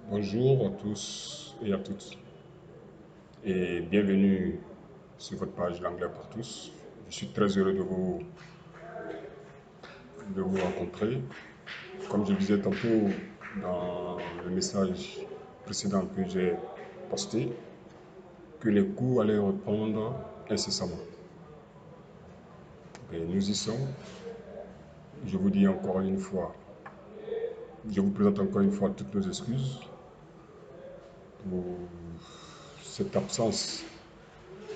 Bonjour à tous et à toutes et bienvenue sur votre page L'Anglais pour tous. Je suis très heureux de vous rencontrer. Comme je le disais tantôt dans le message précédent que j'ai posté, que les cours allaient reprendre incessamment. Et nous y sommes. Je vous dis encore une fois, je vous présente encore une fois toutes nos excuses pour cette absence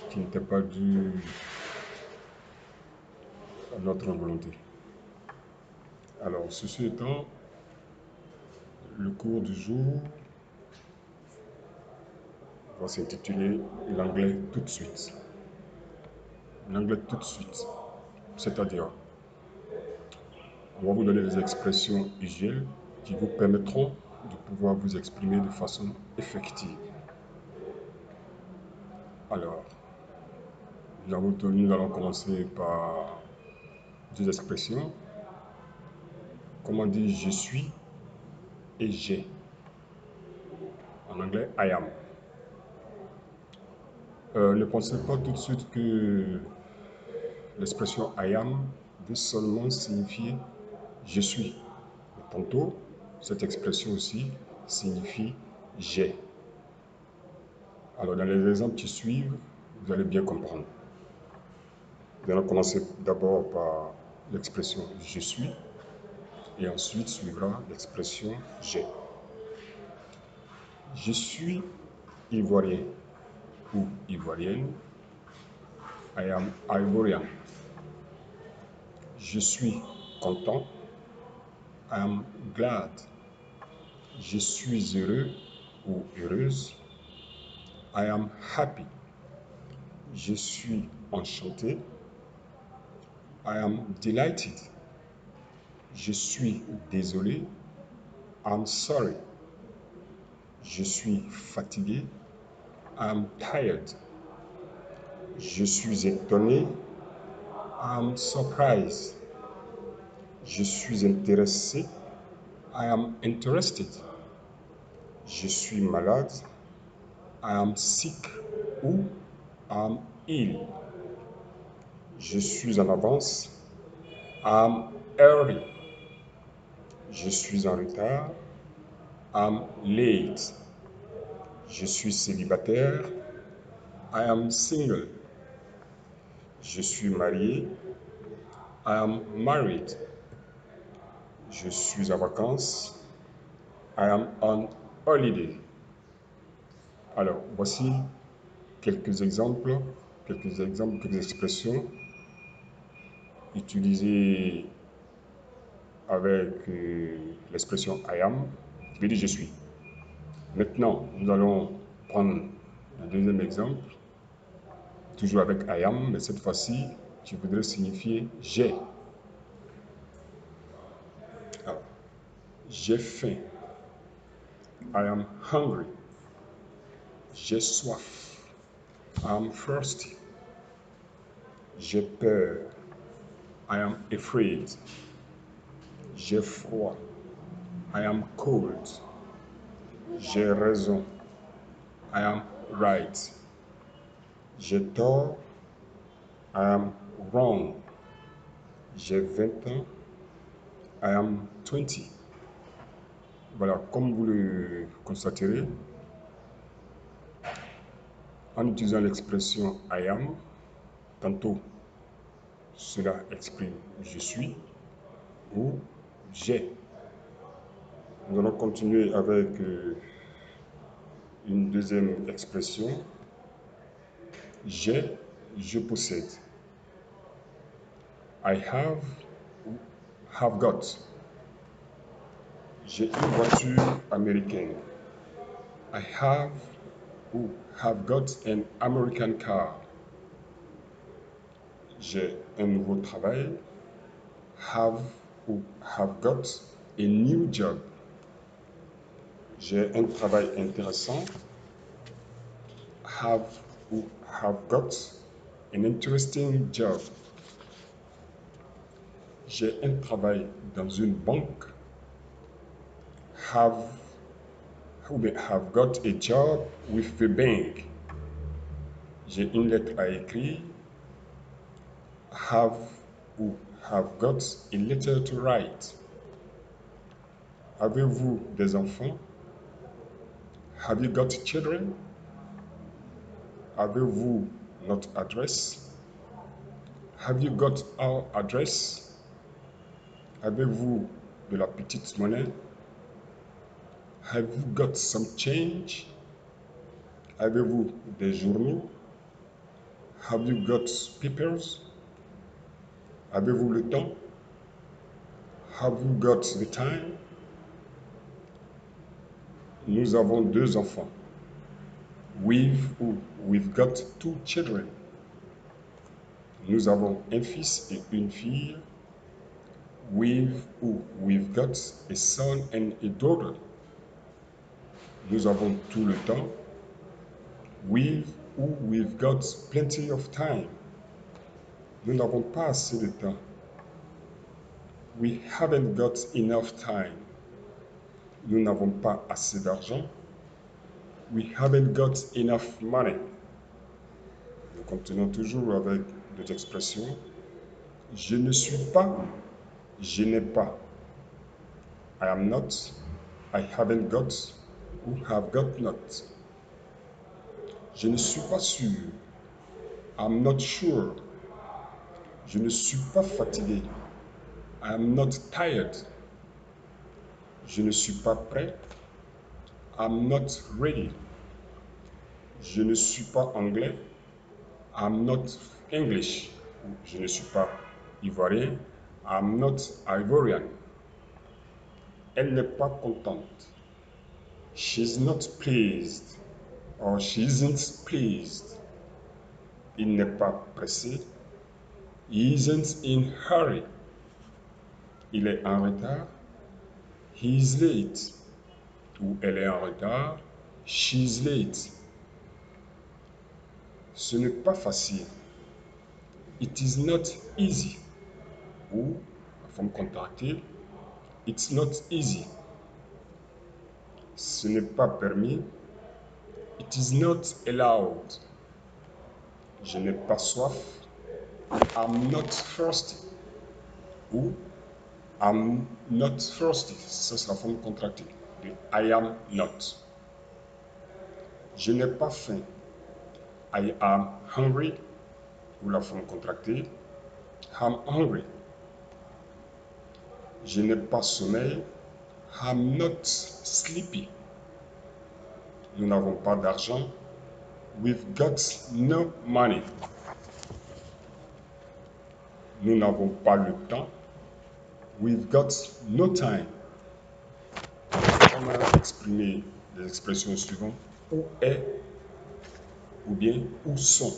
qui n'était pas due à notre volonté. Alors, ceci étant, le cours du jour va s'intituler L'anglais tout de suite. L'anglais tout de suite, c'est-à-dire, on va vous donner des expressions usuelles qui vous permettront de pouvoir vous exprimer de façon effective. Alors, nous allons commencer par deux expressions. Comment dire je suis et j'ai. En anglais, I am. Ne pensez pas tout de suite que l'expression I am veut seulement signifier je suis. Tantôt, cette expression aussi signifie j'ai. Alors, dans les exemples qui suivent, vous allez bien comprendre. Nous allons commencer d'abord par l'expression je suis et ensuite suivra l'expression j'ai. Je suis ivoirien ou ivoirienne. I am Ivorian. Je suis content. I am glad. Je suis heureux ou heureuse. I am happy. Je suis enchanté. I am delighted. Je suis désolé. I'm sorry. Je suis fatigué. I'm tired. Je suis étonné. I'm surprised. Je suis intéressé. I am interested. Je suis malade. I am sick ou I'm ill. Je suis en avance. I'm early. Je suis en retard. I'm late. Je suis célibataire. I am single. Je suis marié. I am married. Je suis en vacances. I am on holiday. Alors, voici quelques exemples, quelques expressions utilisées avec l'expression I am, qui veut dire je suis. Maintenant, nous allons prendre le deuxième exemple, toujours avec I am, mais cette fois-ci, qui voudrait signifier j'ai. Alors, j'ai faim. I am hungry. J'ai soif. I'm thirsty. J'ai peur. I am afraid. J'ai froid. I am cold. J'ai raison. I am right. J'ai tort. I am wrong. J'ai 20 ans. I am 20. Voilà, comme vous le constaterez, en utilisant l'expression I am, tantôt cela exprime je suis ou j'ai. Nous allons continuer avec une deuxième expression. J'ai, je possède. I have got. J'ai une voiture américaine. I have got an American car. J'ai un nouveau travail. Have got a new job. J'ai un travail intéressant. Have got an interesting job. J'ai un travail dans une banque. Have Ou bien, have got a job with the bank. J'ai une lettre à écrire. Have ou have got a letter to write. Avez-vous des enfants? Have you got children? Avez-vous notre adresse? Have you got our address? Avez-vous de la petite monnaie? Have you got some change? Avez-vous des journaux? Have you got papers? Avez-vous le temps? Have you got the time? Nous avons 2 enfants. We've got 2 children. Nous avons un fils et une fille. We've got a son and a daughter. Nous avons tout le temps. We've got plenty of time. Nous n'avons pas assez de temps. We haven't got enough time. Nous n'avons pas assez d'argent. We haven't got enough money. Nous continuons toujours avec d'autres expressions. Je ne suis pas, je n'ai pas. I am not, I haven't got, ou have got not. Je ne suis pas sûr. I'm not sure. Je ne suis pas fatigué. I am not tired. Je ne suis pas prêt. I'm not ready. Je ne suis pas anglais. I'm not English. Je ne suis pas ivoirien. I'm not Ivorian. Elle n'est pas contente. She's not pleased. Or she isn't pleased. Il n'est pas pressé. He isn't in hurry. Il est en retard. He is late. Ou elle est en retard. She's late. Ce n'est pas facile. It is not easy. Ou, la forme contractée, it's not easy. Ce n'est pas permis. It is not allowed. Je n'ai pas soif. I'm not thirsty. Ou I'm not thirsty. Ça, c'est la forme contractée de I am not. Je n'ai pas faim. I am hungry. Ou la forme contractée. I'm hungry. Je n'ai pas sommeil. I'm not sleepy. Nous n'avons pas d'argent. We've got no money. Nous n'avons pas le temps. We've got no time. On a exprimé les expressions suivantes. Où est ou bien où sont.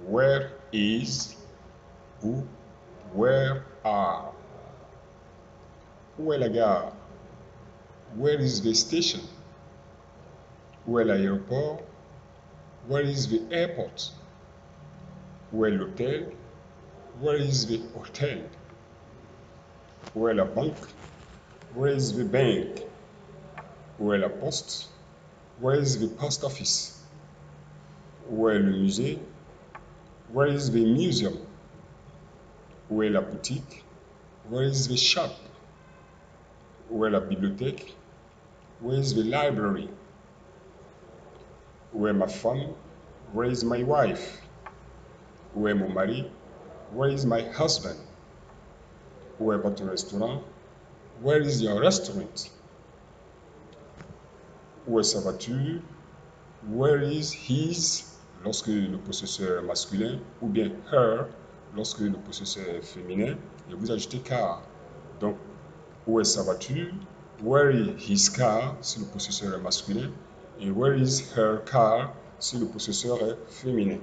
Where is ou where are. Où est la gare? Where is the station? Où est l'aéroport? Where is the airport? Où est l'hôtel? Where is the hotel? Où est la banque? Where is the bank? Où est la poste? Where is the post office? Où est le musée? Where is the museum? Où est la boutique? Where is the shop? Où est la bibliothèque? Where is the library? Où est ma femme? Where is my wife? Où est mon mari? Where is my husband? Où est votre restaurant? Where is your restaurant? Où est sa voiture? Where is his? Lorsque le possesseur est masculin, ou bien her, lorsque le possesseur est féminin, et vous ajoutez car. Donc, où est sa voiture? Where is his car, si le possesseur est masculin, et where is her car, si le possesseur est féminin.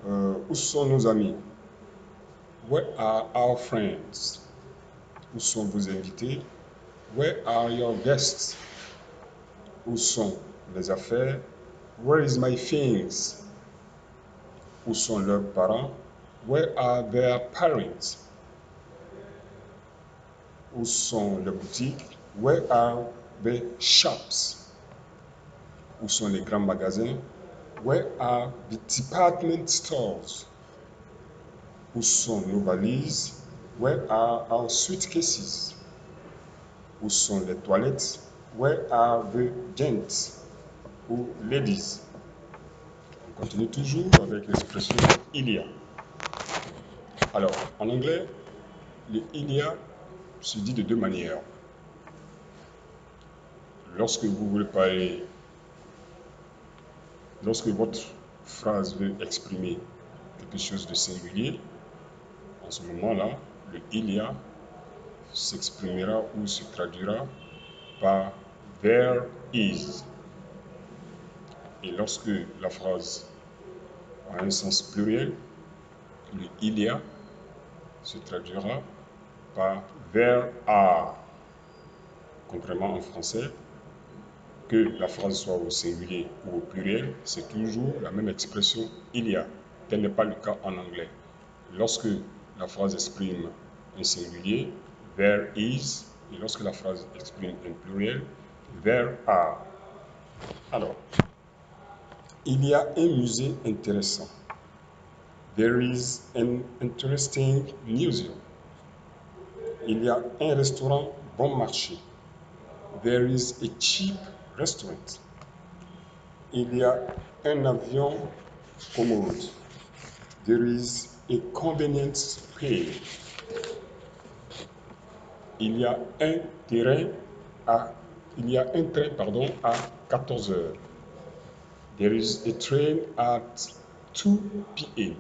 Où sont nos amis? Where are our friends? Où sont vos invités? Where are your guests? Où sont les affaires? Where is my things? Où sont leurs parents? Where are their parents? Où sont les boutiques? Where are the shops? Où sont les grands magasins? Where are the department stores? Où sont nos valises? Where are our suitcases? Où sont les toilettes? Where are the gents ou ladies? On continue toujours avec l'expression il y a. Alors, en anglais, le il y a se dit de deux manières. Lorsque vous voulez parler, lorsque votre phrase veut exprimer quelque chose de singulier, en ce moment-là, le il y a s'exprimera ou se traduira par there is. Et lorsque la phrase a un sens pluriel, le il y a se traduira par there are. Contrairement en français, que la phrase soit au singulier ou au pluriel, c'est toujours la même expression il y a. Tel n'est pas le cas en anglais. Lorsque la phrase exprime un singulier, there is, et lorsque la phrase exprime un pluriel, there are. Alors, il y a un musée intéressant. There is an interesting museum. Il y a un restaurant bon marché. There is a cheap restaurant. Il y a un avion commode. There is a convenient plane. Il y a un train à 14 heures. There is a train at 2 p.m.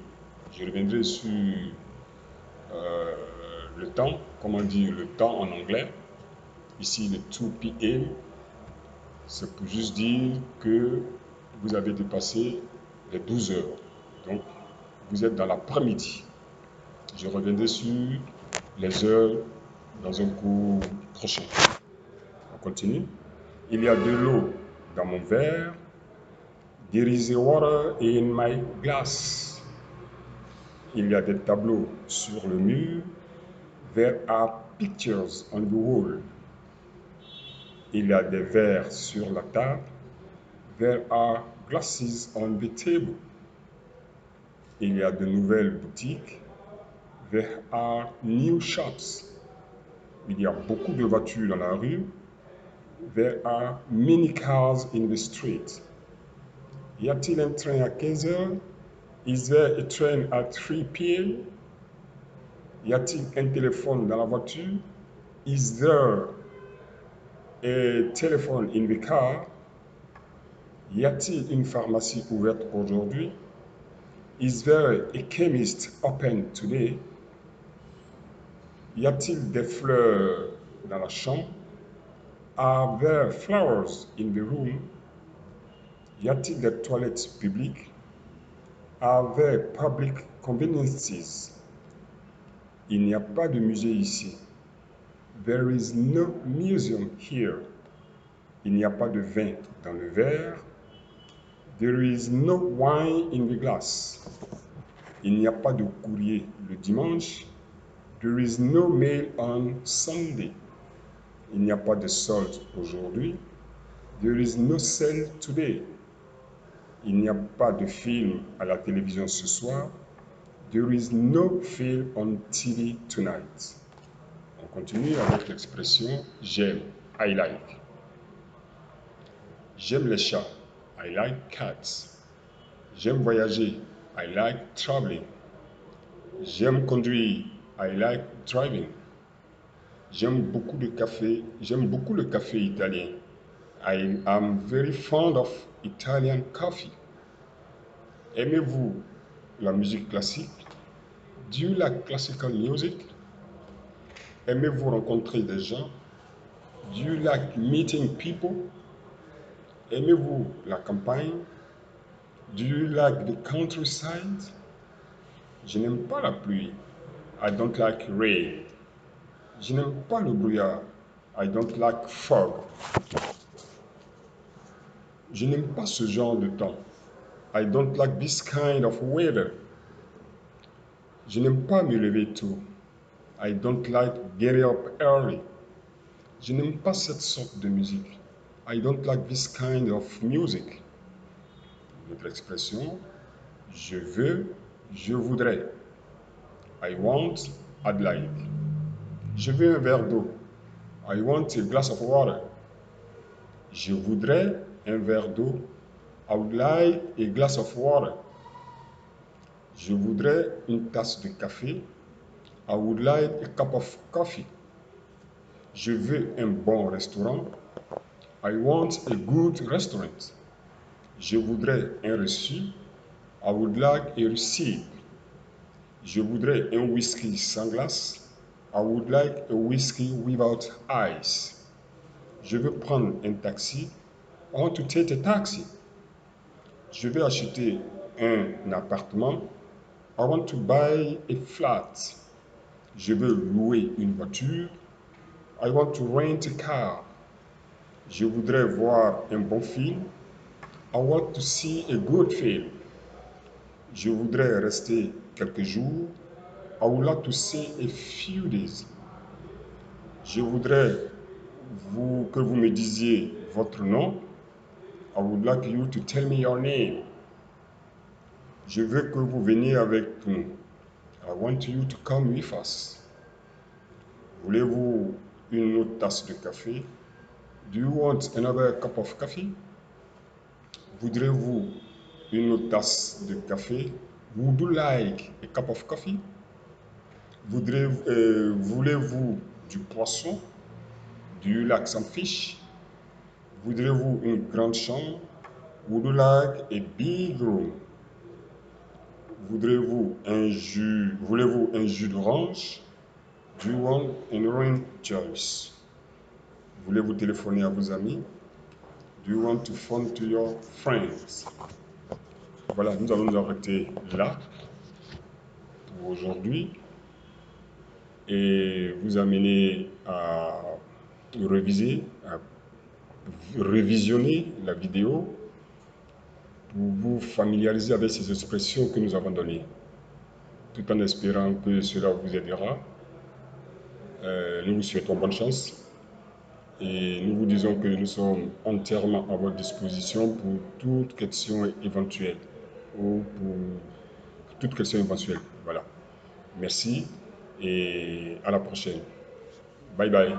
Je reviendrai sur le temps, comment dire le temps en anglais. Ici, le 2 p.m., c'est pour juste dire que vous avez dépassé les 12 heures. Donc, vous êtes dans l'après-midi. Je reviendrai sur les heures dans un cours prochain. On continue. Il y a de l'eau dans mon verre. There is a water in my glass. Il y a des tableaux sur le mur. There are pictures on the wall. Il y a des verres sur la table. There are glasses on the table. Il y a de nouvelles boutiques. There are new shops. Il y a beaucoup de voitures dans la rue. There are many cars in the street. Y a-t-il un train à 15 heures? Is there a train at 3 p.m.? Y a-t-il un téléphone dans la voiture? Is there a telephone in the car? Y a-t-il une pharmacie ouverte aujourd'hui? Is there a chemist open today? Y a-t-il des fleurs dans la chambre? Are there flowers in the room? Y a-t-il des toilettes publiques? Are there public conveniences? Il n'y a pas de musée ici. There is no museum here. Il n'y a pas de vin dans le verre. There is no wine in the glass. Il n'y a pas de courrier le dimanche. There is no mail on Sunday. Il n'y a pas de solde aujourd'hui. There is no sale today. Il n'y a pas de film à la télévision ce soir. There is no film on TV tonight. On continue avec l'expression j'aime, I like. J'aime les chats, I like cats. J'aime voyager, I like traveling. J'aime conduire, I like driving. J'aime beaucoup le café italien. I am very fond of Italian coffee. Aimez-vous la musique classique? Do you like classical music? Aimez-vous rencontrer des gens? Do you like meeting people? Aimez-vous la campagne? Do you like the countryside? Je n'aime pas la pluie. I don't like rain. Je n'aime pas le brouillard. I don't like fog. Je n'aime pas ce genre de temps. I don't like this kind of weather. Je n'aime pas me lever tôt. I don't like getting up early. Je n'aime pas cette sorte de musique. I don't like this kind of music. Notre expression, je veux, je voudrais. I want, I'd like. Je veux un verre d'eau. I want a glass of water. Je voudrais un verre d'eau. I would like a glass of water. Je voudrais une tasse de café. I would like a cup of coffee. Je veux un bon restaurant. I want a good restaurant. Je voudrais un reçu. I would like a receipt. Je voudrais un whisky sans glace. I would like a whiskey without ice. Je veux prendre un taxi. I want to take a taxi. Je vais acheter un appartement. I want to buy a flat. Je veux louer une voiture. I want to rent a car. Je voudrais voir un bon film. I want to see a good film. Je voudrais rester quelques jours. I would like to stay a few days. Je voudrais que vous me disiez votre nom. I would like you to tell me your name. Je veux que vous veniez avec nous. I want you to come with us. Voulez-vous une autre tasse de café? Do you want another cup of coffee? Voudrez-vous une autre tasse de café? Would you like a cup of coffee? Voulez-vous du poisson? Do you like some fish? Voudrez-vous une grande chambre? Would you like a big room? Voulez-vous un jus d'orange? Do you want an orange juice? Voulez-vous téléphoner à vos amis? Do you want to phone to your friends? Voilà, nous allons nous arrêter là pour aujourd'hui et vous amener à révisionner la vidéo pour vous familiariser avec ces expressions que nous avons données, tout en espérant que cela vous aidera. Nous vous souhaitons bonne chance et nous vous disons que nous sommes entièrement à votre disposition pour toute question éventuelle ou pour toute question éventuelle. Voilà. Merci et à la prochaine. Bye bye.